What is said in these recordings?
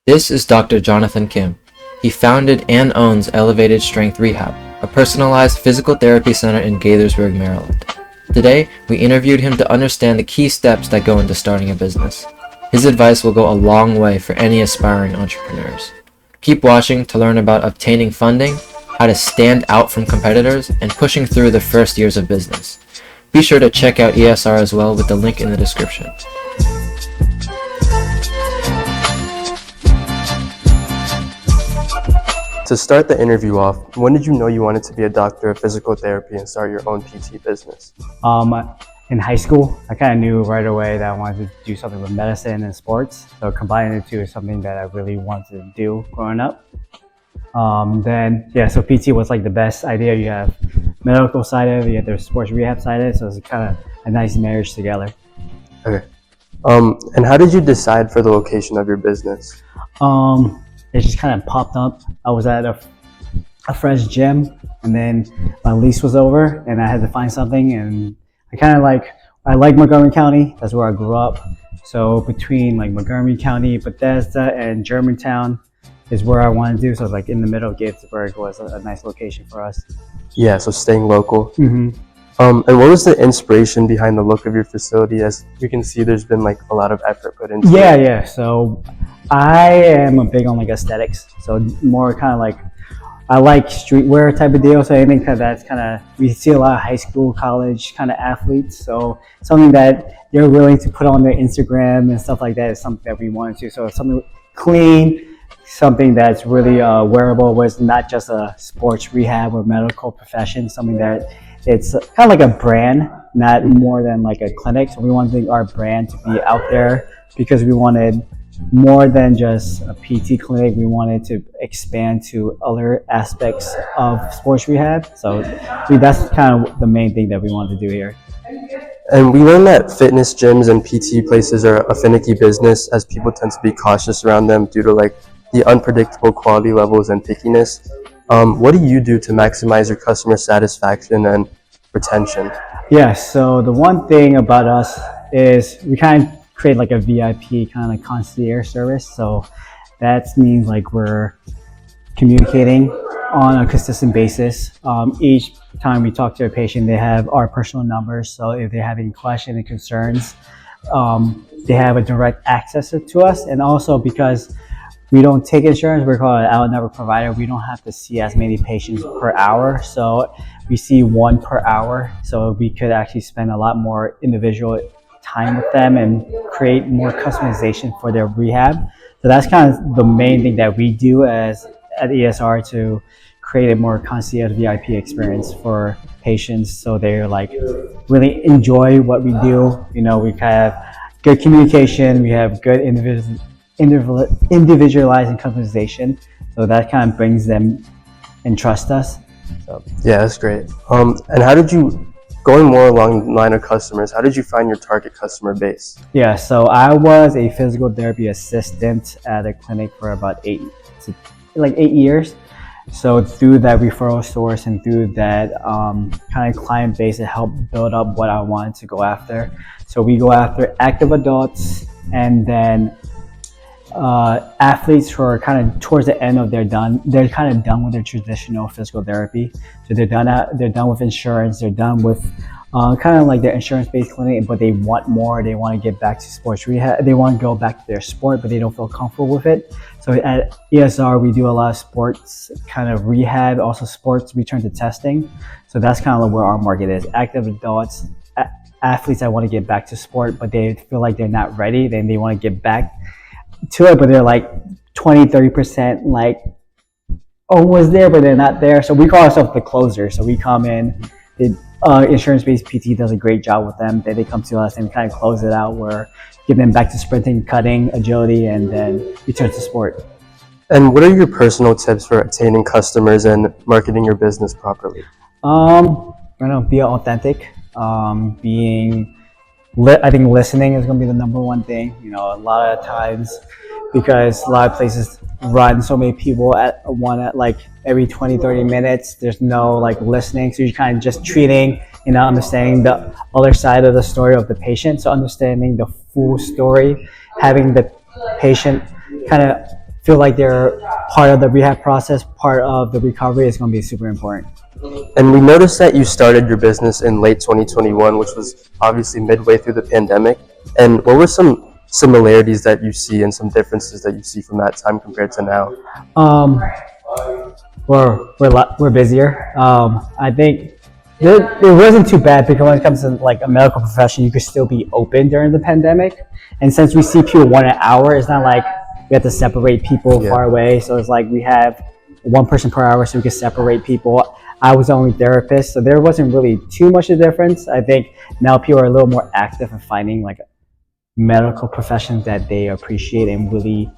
This is Dr. Jonathan Kim. He founded and owns Elevated Strength Rehab, a personalized physical therapy center in Gaithersburg, Maryland. Today, we interviewed him to understand the key steps that go into starting a business. His advice will go a long way for any aspiring entrepreneurs. Keep watching to learn about obtaining funding, how to stand out from competitors, and pushing through the first years of business. Be sure to check out ESR as well with the link in the description. To start the interview off, when did you know you wanted to be a doctor of physical therapy and start your own PT business? In high school, I kind of knew right away that I wanted to do something with medicine and sports. So combining the two is something that I really wanted to do growing up. So PT was like the best idea. You have medical side of it, you have the sports rehab side of it, so it's kind of a nice marriage together. Okay. And how did you decide for the location of your business? It just kind of popped up. I was at a friend's gym, and then my lease was over, and I had to find something. And I like Montgomery County. That's where I grew up. So between like Montgomery County, Bethesda, and Germantown is where I wanted to do. So like in the middle of Gaithersburg was a nice location for us. Yeah, so staying local. Mm-hmm. And what was the inspiration behind the look of your facility? As you can see, there's been like a lot of effort put into it. Yeah. So I am a big on like aesthetics. So more kind of like, I like streetwear type of deal. So I think that's kind of, we see a lot of high school, college kind of athletes. So something that they're willing to put on their Instagram and stuff like that is something that we wanted to. So something clean, something that's really wearable, where it's not just a sports rehab or medical profession, something that it's kind of like a brand, not more than like a clinic. So we wanted our brand to be out there because we wanted more than just a PT clinic. We wanted to expand to other aspects of sports rehab. So that's kind of the main thing that we wanted to do here. And we learned that fitness gyms and PT places are a finicky business, as people tend to be cautious around them due to like the unpredictable quality levels and pickiness. What do you do to maximize your customer satisfaction and retention? Yeah, so the one thing about us is we kind of create like a VIP kind of like concierge service. So that means like we're communicating on a consistent basis. Each time we talk to a patient, they have our personal numbers. So if they have any questions and concerns, they have a direct access to us. And also because we don't take insurance, we're called an out-of-network provider. We don't have to see as many patients per hour. So we see one per hour. So we could actually spend a lot more individual time with them and create more customization for their rehab. So that's kind of the main thing that we do at ESR, to create a more concierge VIP experience for patients, so they're like really enjoy what we do. You know, we have good communication, we have good individualizing customization, so that kind of brings them and trust us. So yeah, that's great. And how did you, going more along the line of customers, how did you find your target customer base? Yeah, so I was a physical therapy assistant at a clinic for about 8 years. So through that referral source and through that kind of client base, it helped build up what I wanted to go after. So we go after active adults, and then athletes who are kind of towards the end of they're kind of done with their traditional physical therapy. So they're done with insurance, they're done with kind of like their insurance-based clinic, but they want more. They want to get back to sports rehab. They want to go back to their sport, but they don't feel comfortable with it. So at ESR, we do a lot of sports kind of rehab, also sports return to testing. So that's kind of where our market is. Active adults, athletes that want to get back to sport, but they feel like they're not ready. Then they want to get back to it, but they're like 20-30% like almost there, but they're not there. So we call ourselves the closer. So we come in, insurance-based PT does a great job with them. Then they come to us and we kind of close it out. We're giving them back to sprinting, cutting, agility, and then return to sport. And what are your personal tips for attaining customers and marketing your business properly? Be authentic. I think listening is going to be the number one thing. You know, a lot of times, because a lot of places run so many people at like every 20-30 minutes, there's no like listening. So you're kind of just treating, understanding the other side of the story of the patient. So understanding the full story, having the patient kind of feel like they're part of the rehab process, part of the recovery is going to be super important. And we noticed that you started your business in late 2021, which was obviously midway through the pandemic. And what were some similarities that you see and some differences that you see from that time compared to now? We're busier. I think it wasn't too bad because when it comes to like a medical profession, you could still be open during the pandemic. And since we see people 1 hour, it's not like we have to separate people far away. So it's like we have one person per hour, so we can separate people. I was the only therapist, so there wasn't really too much of a difference. I think now people are a little more active in finding like medical professions that they appreciate and really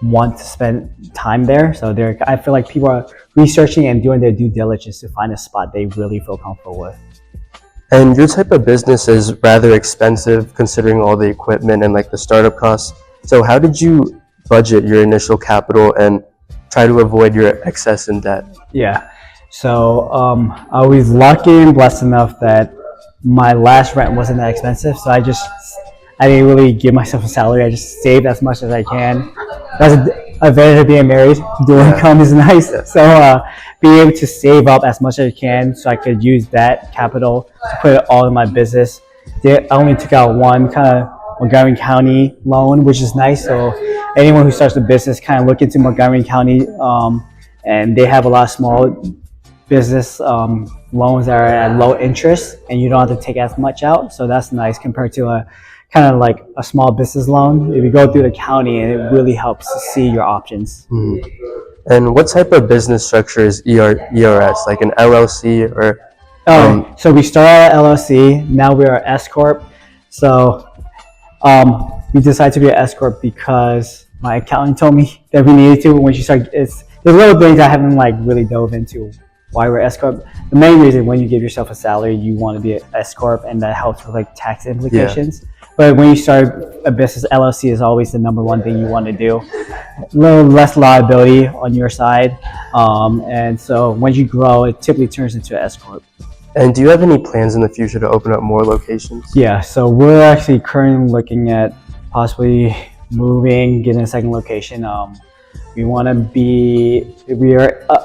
want to spend time there. So I feel like people are researching and doing their due diligence to find a spot they really feel comfortable with. And your type of business is rather expensive considering all the equipment and like the startup costs. So how did you budget your initial capital and try to avoid your excess in debt? Yeah. So I was lucky and blessed enough that my last rent wasn't that expensive. So I didn't really give myself a salary. I just saved as much as I can. That's a advantage of being married. Dual income is nice. So being able to save up as much as I can so I could use that capital to put it all in my business. I only took out one kind of Montgomery County loan, which is nice. So anyone who starts a business kind of look into Montgomery County, and they have a lot of small business loans that are at low interest, and you don't have to take as much out. So that's nice compared to a kind of like a small business loan. If you go through the county, and it really helps to see your options. Mm-hmm. And what type of business structure is ERS, like an LLC or? So we started at LLC. Now we are S corp. So we decided to be an S corp because my accountant told me that we needed to. When she started, there's little things I haven't like really dove into why we're S corp. The main reason, when you give yourself a salary, you want to be an S corp, and that helps with like tax implications. Yeah. But when you start a business, LLC is always the number one thing you want to do. A little less liability on your side, and so once you grow, it typically turns into an S corp. And do you have any plans in the future to open up more locations? Yeah, so we're actually currently looking at possibly moving, getting a second location. We are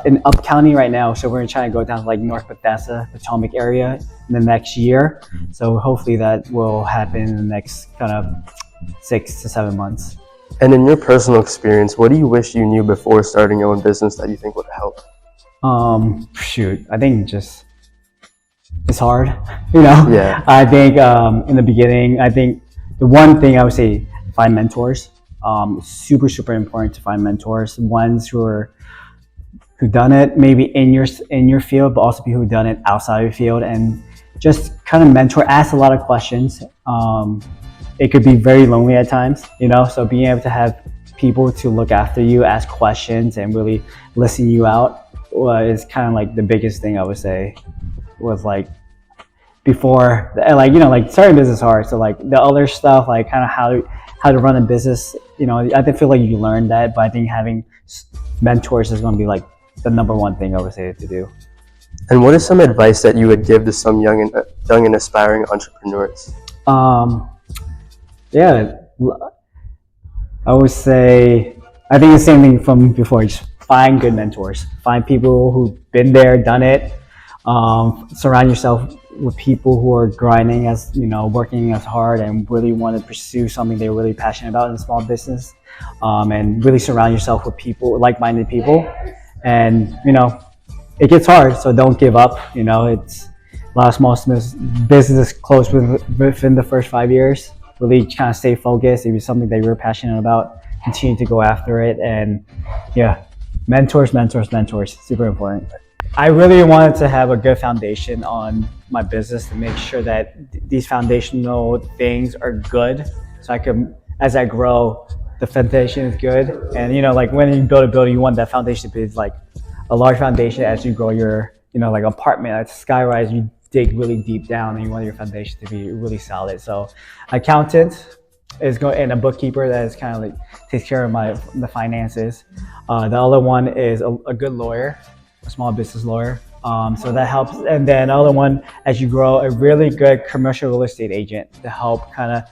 in Up County right now, so we're trying to go down to like North Bethesda, Potomac area in the next year. So hopefully that will happen in the next kind of 6 to 7 months. And in your personal experience, what do you wish you knew before starting your own business that you think would help? I think just it's hard, you know? Yeah. I think in the beginning, I think the one thing I would say, find mentors. Super important to find mentors, ones who done it maybe in your field, but also people who done it outside of your field, and just kind of mentor, ask a lot of questions. It could be very lonely at times, you know, so being able to have people to look after you, ask questions, and really listen you out is kind of like the biggest thing I would say. Was like before, like, you know, like starting business is hard, so like the other stuff, like kind of how to run a business, you know, I feel like you learn that, but I think having mentors is going to be like the number one thing I would say to do. And what is some advice that you would give to some young and aspiring entrepreneurs? Yeah, I would say, I think the same thing from before, just find good mentors, find people who've been there, done it, surround yourself with people who are grinding, as you know, working as hard and really want to pursue something they're really passionate about in small business, and really surround yourself with people, like-minded people. And you know, it gets hard, so don't give up. You know, it's a lot of small businesses close within the first 5 years. Really kind of stay focused. If it's something that you're passionate about, continue to go after it. And yeah, mentors, super important. I really wanted to have a good foundation on my business to make sure that these foundational things are good, so I can, as I grow, the foundation is good. And you know, like when you build a building, you want that foundation to be like a large foundation. As you grow your, you know, like apartment, like skyrise, you dig really deep down, and you want your foundation to be really solid. So accountant is going, and a bookkeeper that is kind of like takes care of the finances. The other one is a good lawyer, a small business lawyer. So that helps. And then the other one, as you grow, a really good commercial real estate agent to help kind of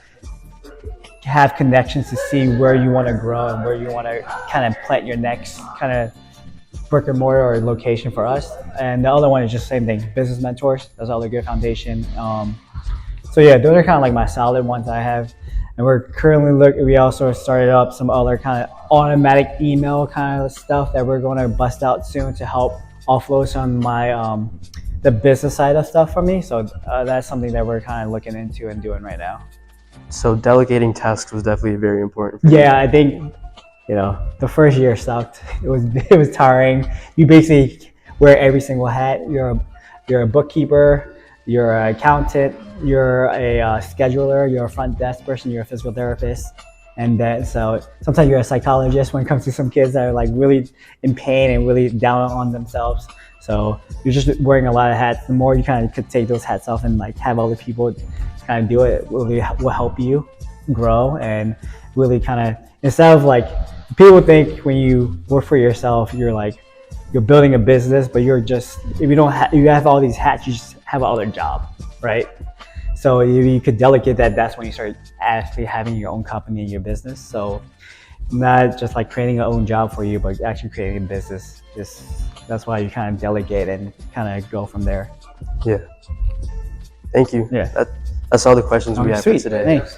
have connections to see where you want to grow and where you want to kind of plant your next kind of brick and mortar or location for us. And the other one is just same thing, business mentors. That's another good foundation. So yeah, those are kind of like my solid ones I have. And we're currently we also started up some other kind of automatic email kind of stuff that we're going to bust out soon to help offload some of my the business side of stuff for me. So that's something that we're kind of looking into and doing right now. So delegating tasks was definitely very important for you. Yeah, I think the first year sucked. It was tiring. You basically wear every single hat. You're a bookkeeper, you're an accountant, you're a scheduler, you're a front desk person, you're a physical therapist, and then so sometimes you're a psychologist when it comes to some kids that are like really in pain and really down on themselves. So you're just wearing a lot of hats. The more you kind of could take those hats off and like have other people kind of do it, really will help you grow and really kind of, instead of like, people think when you work for yourself, you're building a business, but you're just, if you don't you have all these hats, you just have another job, right? So if you could delegate that, that's when you start actually having your own company and your business. So not just like creating your own job for you, but actually creating a business. That's why you kind of delegate and kind of go from there. Yeah. Thank you. Yeah. That's all the questions we have for Sweet. today. Thanks.